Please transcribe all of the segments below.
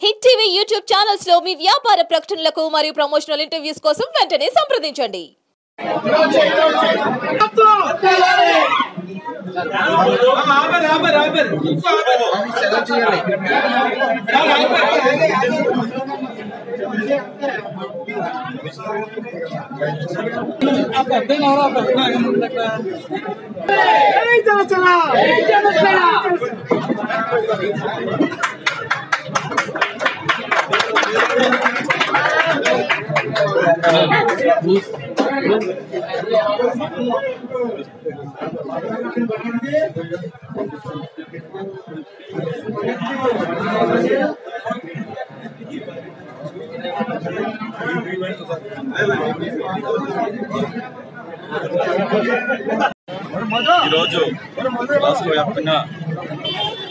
Hit TV YouTube channels లో మీ వ్యాపార ప్రకటనలకు మరియు ప్రమోషనల్ ఇంటర్వ్యూస్ కోసం వెంటనే సంప్రదించండి. ఈరోజు రాష్ట్ర వ్యాప్తంగా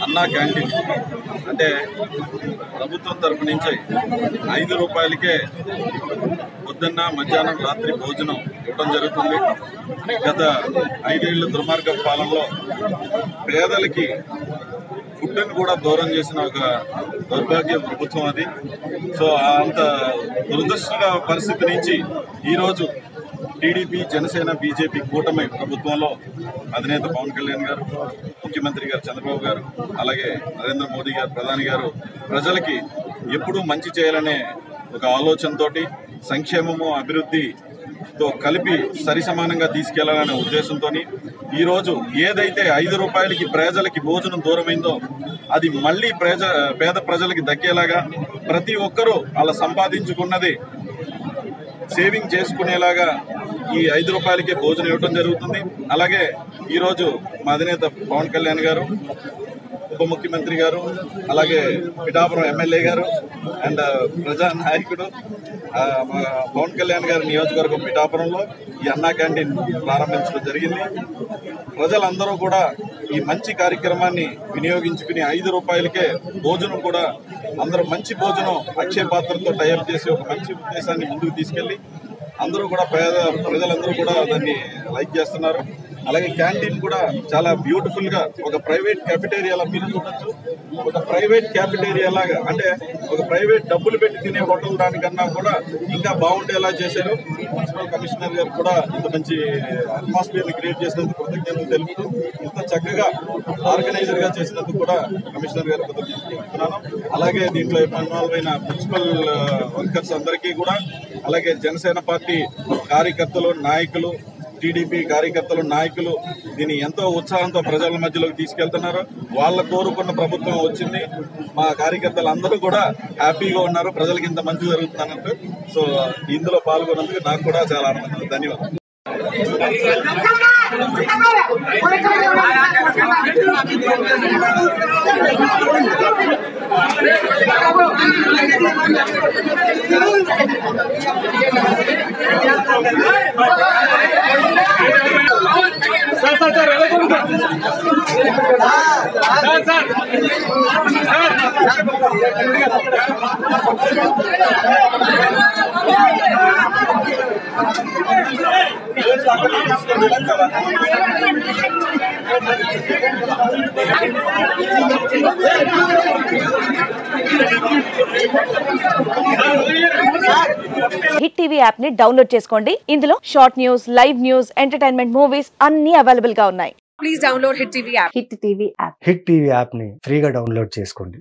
అన్నా క్యాంటీన్ అంటే ప్రభుత్వం తరపు నుంచి 5 రూపాయలకే పొద్దున్న మధ్యాహ్నం రాత్రి భోజనం ఇవ్వడం జరుగుతుంది. గత 5 ఏళ్ల దుర్మార్గ పాలనలో పేదలకి ఫుడ్ని కూడా దూరం చేసిన ఒక దౌర్భాగ్య ప్రభుత్వం అది. సో అంత దురదృష్టకర పరిస్థితి నుంచి ఈరోజు టీడీపీ, జనసేన, బీజేపీ కూటమి ప్రభుత్వంలో అధినేత పవన్ కళ్యాణ్ గారు, ముఖ్యమంత్రి గారు చంద్రబాబు గారు, అలాగే నరేంద్ర మోదీ గారు, ప్రధాని గారు ప్రజలకి ఎప్పుడూ మంచి చేయాలనే ఒక ఆలోచనతోటి సంక్షేమము అభివృద్ధితో కలిపి సరిసమానంగా తీసుకెళ్లాలనే ఉద్దేశంతో ఈరోజు ఏదైతే 5 రూపాయలకి ప్రజలకి భోజనం దూరమైందో అది మళ్ళీ పేద ప్రజలకి దక్కేలాగా ప్రతి ఒక్కరూ అలా సంపాదించుకున్నది సేవింగ్ చేసుకునేలాగా ఈ 5 రూపాయలకే భోజనం ఇవ్వడం జరుగుతుంది. అలాగే ఈరోజు మా అధినేత పవన్ కళ్యాణ్ గారు, ఉప ముఖ్యమంత్రి గారు, అలాగే పిఠాపురం ఎమ్మెల్యే గారు అండ్ ప్రజా నాయకుడు పవన్ కళ్యాణ్ గారి నియోజకవర్గం పిఠాపురంలో ఈ అన్నా క్యాంటీన్ ప్రారంభించడం జరిగింది. ప్రజలందరూ కూడా ఈ మంచి కార్యక్రమాన్ని వినియోగించుకుని 5 రూపాయలకే భోజనం కూడా అందరూ మంచి భోజనం అక్షయ పాత్రతో టైప్ చేసి ఒక మంచి ఉద్దేశాన్ని ముందుకు తీసుకెళ్లి అందరూ కూడా ప్రజలందరూ కూడా దాన్ని లైక్ చేస్తున్నారు. అలాగే క్యాంటీన్ కూడా చాలా బ్యూటిఫుల్ గా ఒక ప్రైవేట్ క్యాఫెటేరియాలా మీరు చూడొచ్చు. ఒక ప్రైవేట్ క్యాఫెటేరియా లాగా అంటే ఒక ప్రైవేట్ డబ్బులు పెట్టి తినే హోటల్ దానికన్నా కూడా ఇంకా బాగుండేలా చేశారు. మున్సిపల్ కమిషనర్ గారు కూడా ఇంత మంచి అట్మాస్ఫియర్ ని క్రియేట్ చేసినందుకు కృతజ్ఞతలు తెలుపుతూ, ఇంత చక్కగా ఆర్గనైజర్ గా చేసినందుకు కూడా కమిషనర్ గారు కృతజ్ఞతలు తెలుపుతున్నాను. అలాగే దీంట్లో ఇన్వాల్వ్ అయిన మున్సిపల్ వర్కర్స్ అందరికీ కూడా, అలాగే జనసేన పార్టీ కార్యకర్తలు, నాయకులు, టీడీపీ కార్యకర్తలు, నాయకులు దీన్ని ఎంతో ఉత్సాహంతో ప్రజల మధ్యలోకి తీసుకెళ్తున్నారు. వాళ్ళ కోరుకున్న ప్రభుత్వం వచ్చింది. మా కార్యకర్తలు అందరూ కూడా హ్యాపీగా ఉన్నారు. ప్రజలకు ఇంత మంచి జరుగుతున్నట్టు. సో ఇందులో పాల్గొన్నందుకు నాకు కూడా చాలా ఆనందంగా. ధన్యవాదాలు. హిట్ టీవీ యాప్ ని డౌన్లోడ్ చేసుకోండి. ఇందులో short news, live news, entertainment movies అన్ని అవైలబుల్ గా ఉన్నాయి. Please download hit TV app. Hit TV app ని ఫ్రీగా డౌన్లోడ్ చేసుకోండి.